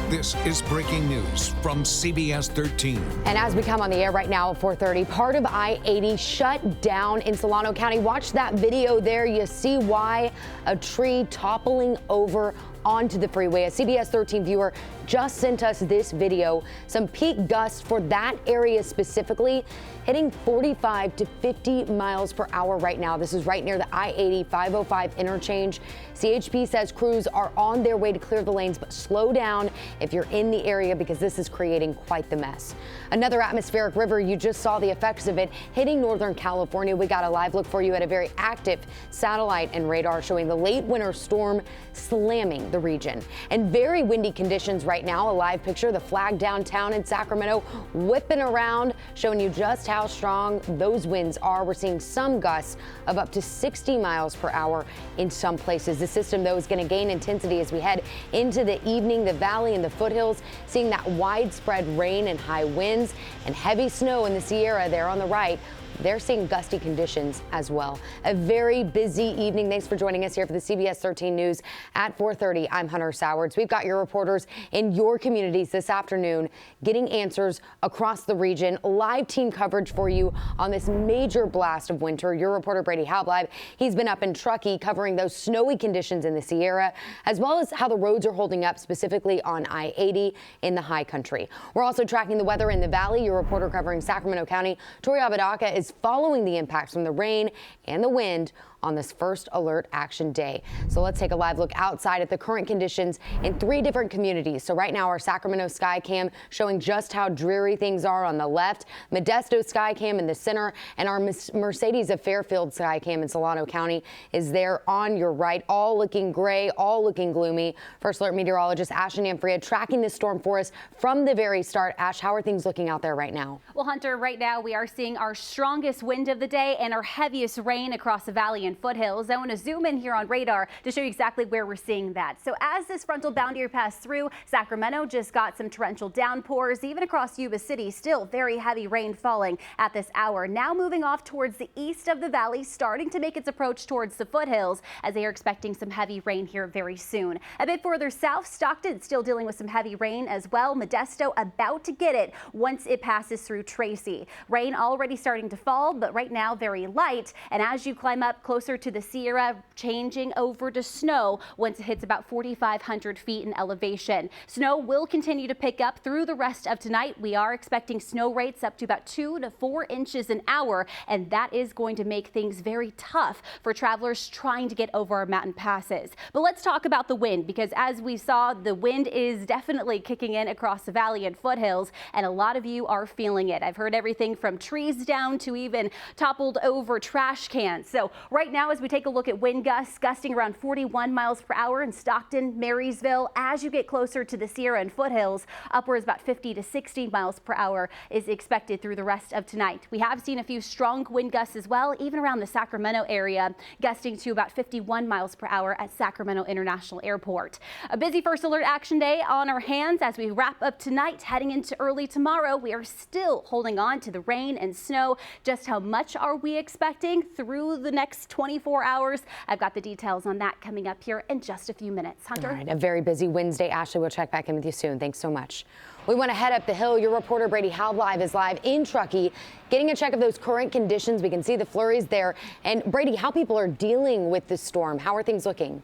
This is breaking news from CBS 13. And as we come on the air right now at 4:30, part of I-80 shut down in Solano County. Watch that video there. You see why a tree toppling over onto the freeway. A CBS 13 viewer just sent us this video. Some peak gusts for that area specifically, hitting 45 to 50 miles per hour right now. This is right near the I-80 505 interchange. CHP says crews are on their way to clear the lanes, but slow down if you're in the area because this is creating quite the mess. Another atmospheric river, you just saw the effects of it hitting Northern California. We got a live look for you at a very active satellite and radar showing the late winter storm slamming the region. And very windy conditions right now. A live picture, the flag downtown in Sacramento whipping around, showing you just how strong those winds are. We're seeing some gusts of up to 60 miles per hour in some places. The system, though, is going to gain intensity as we head into the evening. The valley and the foothills seeing that widespread rain and high winds and heavy snow in the Sierra there on the right. They're seeing gusty conditions as well. A very busy evening. Thanks for joining us here for the CBS 13 News at 4:30. I'm Hunter Sowards. We've got your reporters in your communities this afternoon getting answers across the region. Live team coverage for you on this major blast of winter. Your reporter Brady Halbleib, he's been up in Truckee covering those snowy conditions in the Sierra, as well as how the roads are holding up specifically on I-80 in the high country. We're also tracking the weather in the valley. Your reporter covering Sacramento County, Tori Apodaca, is following the impacts from the rain and the wind on this first alert action day. So let's take a live look outside at the current conditions in 3 different communities. So right now our Sacramento sky cam showing just how dreary things are on the left, Modesto sky cam in the center, and our Mercedes of Fairfield sky cam in Solano County is there on your right, all looking gray, all looking gloomy. First alert meteorologist Ashton Amfria tracking this storm for us from the very start. Ash, how are things looking out there right now? Well, Hunter, right now we are seeing our strongest wind of the day and our heaviest rain across the valley and foothills. I want to zoom in here on radar to show you exactly where we're seeing that. So as this frontal boundary passed through, Sacramento just got some torrential downpours, even across Yuba City, still very heavy rain falling at this hour. Now moving off towards the east of the valley, starting to make its approach towards the foothills as they are expecting some heavy rain here very soon. A bit further south, Stockton still dealing with some heavy rain as well. Modesto about to get it once it passes through Tracy. Rain already starting to fall, but right now very light. And as you climb up closer to the Sierra, changing over to snow once it hits about 4,500 feet in elevation. Snow will continue to pick up through the rest of tonight. We are expecting snow rates up to about 2 to 4 inches an hour, and that is going to make things very tough for travelers trying to get over our mountain passes. But let's talk about the wind, because as we saw, the wind is definitely kicking in across the valley and foothills, and a lot of you are feeling it. I've heard everything from trees down to even toppled over trash cans. So right now, as we take a look at wind gusts gusting around 41 miles per hour in Stockton, Marysville, as you get closer to the Sierra and foothills, upwards about 50 to 60 miles per hour is expected through the rest of tonight. We have seen a few strong wind gusts as well, even around the Sacramento area, gusting to about 51 miles per hour at Sacramento International Airport. A busy first alert action day on our hands as we wrap up tonight, heading into early tomorrow. We are still holding on to the rain and snow. Just how much are we expecting through the next 24 hours? I've got the details on that coming up here in just a few minutes. Hunter? All right, a very busy Wednesday. Ashley, we'll check back in with you soon. Thanks so much. We want to head up the hill. Your reporter Brady Halbleib is live in Truckee, getting a check of those current conditions. We can see the flurries there. And Brady, how people are dealing with this storm. How are things looking?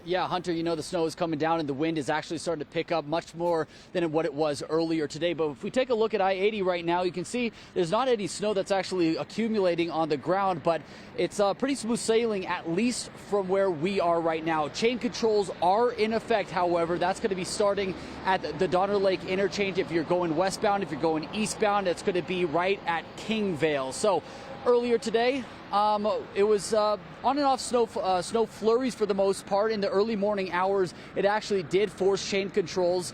Yeah, Hunter, you know, the snow is coming down and the wind is actually starting to pick up much more than what it was earlier today. But if we take a look at I-80 right now, you can see there's not any snow that's actually accumulating on the ground, but it's pretty smooth sailing, at least from where we are right now. Chain controls are in effect, however. That's going to be starting at the Donner Lake interchange. If you're going westbound, if you're going eastbound, it's going to be right at Kingvale. So earlier today, it was on and off snow flurries for the most part. In the early morning hours, it actually did force chain controls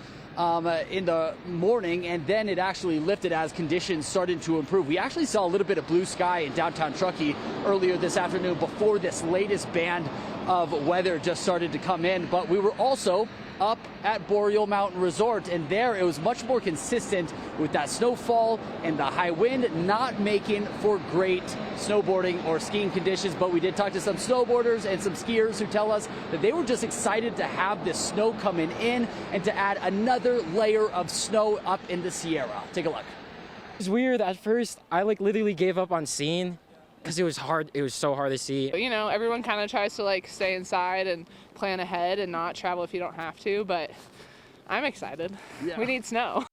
in the morning, and then it actually lifted as conditions started to improve. We actually saw a little bit of blue sky in downtown Truckee earlier this afternoon before this latest band of weather just started to come in. But we were also up at Boreal Mountain Resort, and there it was much more consistent with that snowfall and the high wind, not making for great snowboarding or skiing conditions. But we did talk to some snowboarders and some skiers who tell us that they were just excited to have this snow coming in and to add another layer of snow up in the Sierra. Take a look. It was weird at first. I literally gave up on seeing because it was hard. It was so hard to see. You know, everyone kind of tries to stay inside and plan ahead and not travel if you don't have to, but I'm excited. Yeah. We need snow.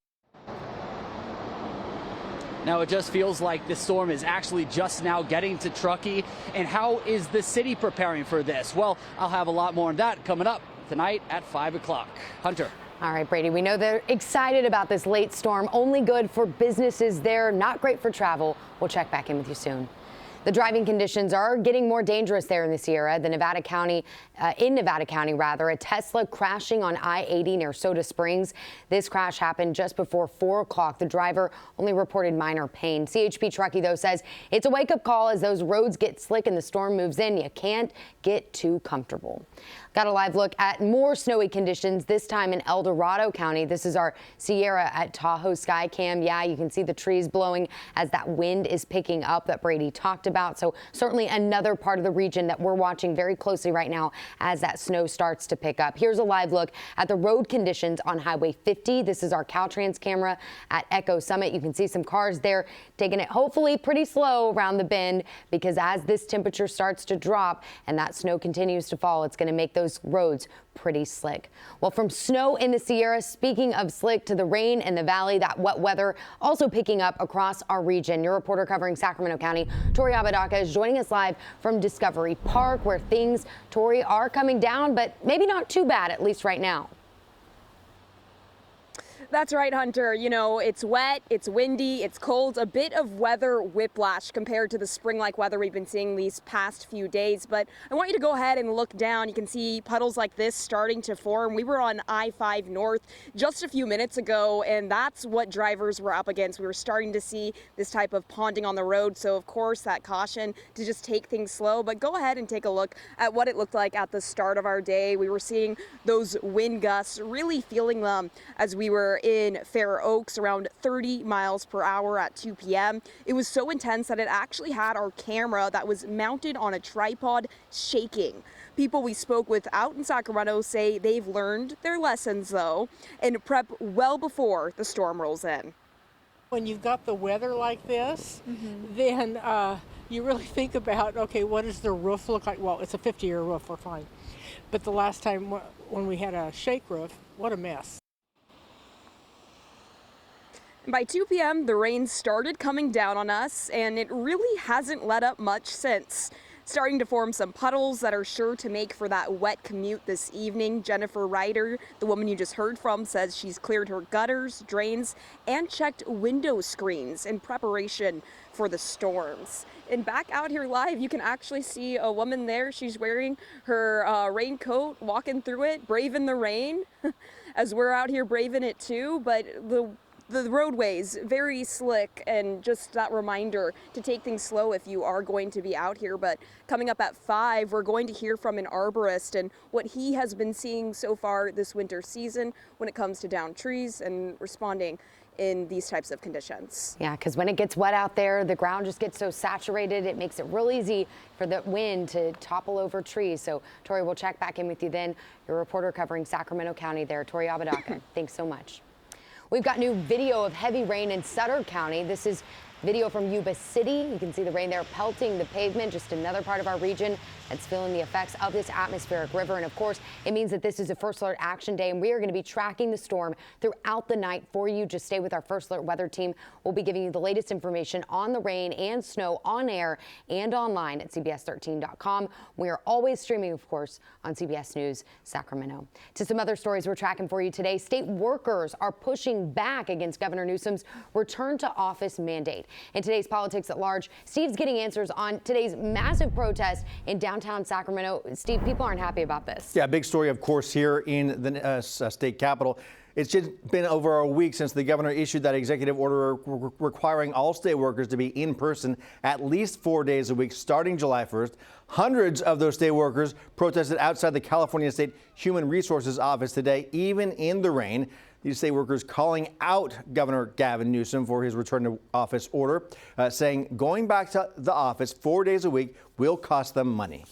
Now it just feels like this storm is actually just now getting to Truckee. And how is the city preparing for this? Well, I'll have a lot more on that coming up tonight at 5 o'clock. Hunter. All right, Brady, we know they're excited about this late storm. Only good for businesses there, not great for travel. We'll check back in with you soon. The driving conditions are getting more dangerous there in the Sierra. In Nevada County, a Tesla crashing on I-80 near Soda Springs. This crash happened just before 4 o'clock. The driver only reported minor pain. CHP Truckee, though, says it's a wake-up call as those roads get slick and the storm moves in. You can't get too comfortable. Got a live look at more snowy conditions, this time in El Dorado County. This is our Sierra at Tahoe Skycam. Yeah, you can see the trees blowing as that wind is picking up that Brady talked about. So certainly another part of the region that we're watching very closely right now as that snow starts to pick up. Here's a live look at the road conditions on Highway 50. This is our Caltrans camera at Echo Summit. You can see some cars there taking it hopefully pretty slow around the bend, because as this temperature starts to drop and that snow continues to fall, it's going to make those roads pretty slick. Well, from snow in the Sierra, speaking of slick, to the rain in the valley, that wet weather also picking up across our region. Your reporter covering Sacramento County, Tori Apodaca, is joining us live from Discovery Park, where things, Tori, are coming down, but maybe not too bad, at least right now. That's right, Hunter. You know, it's wet, it's windy, it's cold, a bit of weather whiplash compared to the spring-like weather we've been seeing these past few days. But I want you to go ahead and look down. You can see puddles like this starting to form. We were on I-5 North just a few minutes ago, and that's what drivers were up against. We were starting to see this type of ponding on the road. So, of course, that caution to just take things slow. But go ahead and take a look at what it looked like at the start of our day. We were seeing those wind gusts, really feeling them as we were in Fair Oaks, around 30 miles per hour at 2 p.m. It was so intense that it actually had our camera that was mounted on a tripod shaking. People we spoke with out in Sacramento say they've learned their lessons, though, and prep well before the storm rolls in. When you've got the weather like this, then you really think about, okay, what does the roof look like? Well, it's a 50-year roof, we're fine. But the last time when we had a shake roof, what a mess. By 2 p.m., the rain started coming down on us, and it really hasn't let up much since. Starting to form some puddles that are sure to make for that wet commute this evening. Jennifer Ryder, the woman you just heard from, says she's cleared her gutters, drains, and checked window screens in preparation for the storms. And back out here live, you can actually see a woman there. She's wearing her raincoat, walking through it, braving the rain, as we're out here braving it too. But the roadways, very slick, and just that reminder to take things slow if you are going to be out here. But coming up at 5, we're going to hear from an arborist and what he has been seeing so far this winter season when it comes to downed trees and responding in these types of conditions. Yeah, because when it gets wet out there, the ground just gets so saturated, it makes it real easy for the wind to topple over trees. So, Tori, we'll check back in with you then. Your reporter covering Sacramento County there, Tori Apodaca. Thanks so much. We've got new video of heavy rain in Sutter County. This is video from Yuba City. You can see the rain there pelting the pavement, just another part of our region that's feeling the effects of this atmospheric river. And of course, it means that this is a First Alert Action Day, and we are going to be tracking the storm throughout the night for you. Just stay with our First Alert weather team. We'll be giving you the latest information on the rain and snow on air and online at CBS13.com. We are always streaming, of course, on CBS News Sacramento. To some other stories we're tracking for you today. State workers are pushing back against Governor Newsom's return to office mandate. In today's politics at large, Steve's getting answers on today's massive protest in downtown Sacramento. Steve, people aren't happy about this. Yeah, big story, of course, here in the state capitol. It's just been over a week since the governor issued that executive order requiring all state workers to be in person at least 4 days a week starting July 1st. Hundreds of those state workers protested outside the California State Human Resources Office today, even in the rain. These state workers calling out Governor Gavin Newsom for his return to office order, saying going back to the office 4 days a week will cost them money.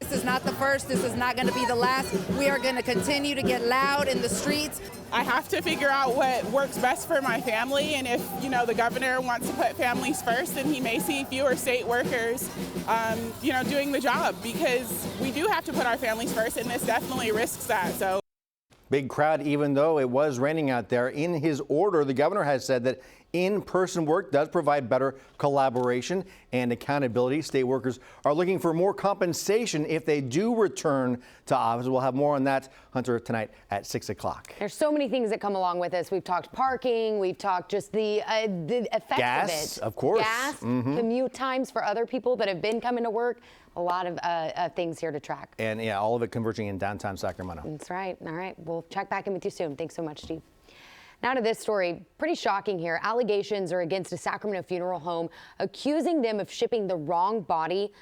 This is not the first. This is not going to be the last. We are going to continue to get loud in the streets. I have to figure out what works best for my family, and if, the governor wants to put families first, then he may see fewer state workers, doing the job, because we do have to put our families first, and this definitely risks that. So. Big crowd, even though it was raining out there. In his order, the governor has said that in-person work does provide better collaboration and accountability. State workers are looking for more compensation if they do return to office. We'll have more on that, Hunter, tonight at 6 o'clock. There's so many things that come along with this. We've talked parking. We've talked just the effects Gas, of it. Of course. Gas, commute times for other people that have been coming to work. A lot of things here to track. And yeah, all of it converging in downtown Sacramento. That's right. All right. We'll check back in with you soon. Thanks so much, Steve. Now to this story. Pretty shocking here. Allegations are against a Sacramento funeral home, accusing them of shipping the wrong body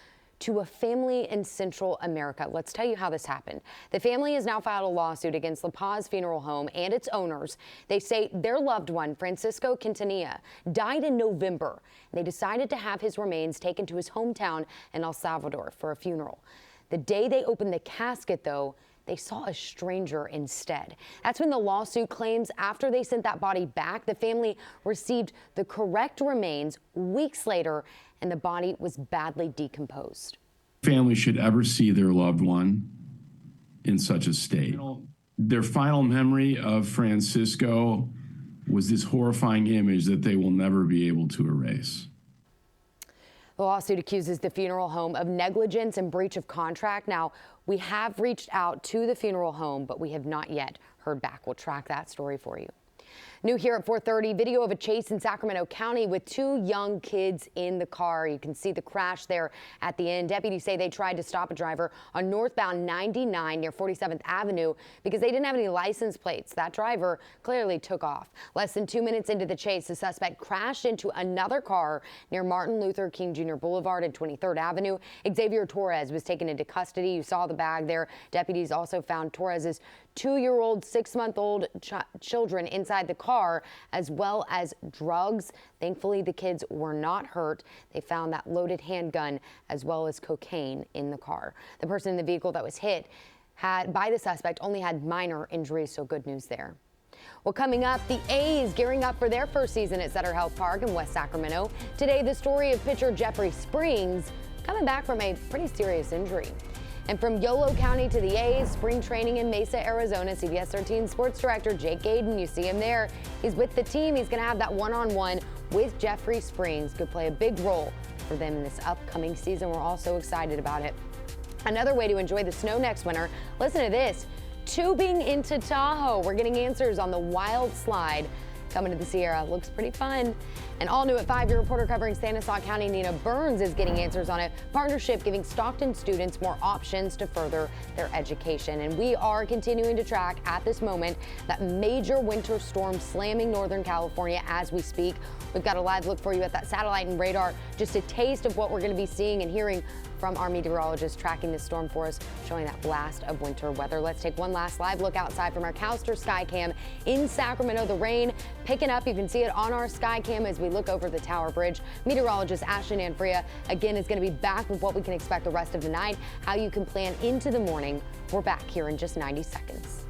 to a family in Central America. Let's tell you how this happened. The family has now filed a lawsuit against La Paz Funeral Home and its owners. They say their loved one, Francisco Quintanilla, died in November. They decided to have his remains taken to his hometown in El Salvador for a funeral. The day they opened the casket, though, they saw a stranger instead. That's when the lawsuit claims after they sent that body back, the family received the correct remains weeks later, and the body was badly decomposed. Family should ever see their loved one in such a state. Their final memory of Francisco was this horrifying image that they will never be able to erase. The lawsuit accuses the funeral home of negligence and breach of contract. Now, we have reached out to the funeral home, but we have not yet heard back. We'll track that story for you. New here at 4:30, video of a chase in Sacramento County with two young kids in the car. You can see the crash there at the end. Deputies say they tried to stop a driver on northbound 99 near 47th Avenue because they didn't have any license plates. That driver clearly took off. Less than 2 minutes into the chase, the suspect crashed into another car near Martin Luther King Jr. Boulevard and 23rd Avenue. Xavier Torres was taken into custody. You saw the bag there. Deputies also found Torres's 2-year-old, 6-month-old children inside the car, as well as drugs. Thankfully, the kids were not hurt. They found that loaded handgun as well as cocaine in the car. The person in the vehicle that was hit by the suspect only had minor injuries, so good news there. Well, coming up, the A's gearing up for their first season at Sutter Health Park in West Sacramento. Today, the story of pitcher Jeffrey Springs coming back from a pretty serious injury. And from Yolo County to the A's, spring training in Mesa, Arizona, CBS 13 Sports Director Jake Gayden, you see him there. He's with the team. He's going to have that one-on-one with Jeffrey Springs. Could play a big role for them in this upcoming season. We're all so excited about it. Another way to enjoy the snow next winter, listen to this. Tubing into Tahoe. We're getting answers on the wild slide coming to the Sierra. Looks pretty fun. And all new at 5, your reporter covering Stanislaus County, Nina Burns, is getting answers on a partnership giving Stockton students more options to further their education. And we are continuing to track at this moment that major winter storm slamming Northern California as we speak. We've got a live look for you at that satellite and radar, just a taste of what we're going to be seeing and hearing from our meteorologists tracking this storm for us, showing that blast of winter weather. Let's take one last live look outside from our Calster Skycam in Sacramento. The rain picking up. You can see it on our Skycam as we look over the Tower Bridge. Meteorologist Ashton Anfria again is going to be back with what we can expect the rest of the night, how you can plan into the morning. We're back here in just 90 seconds.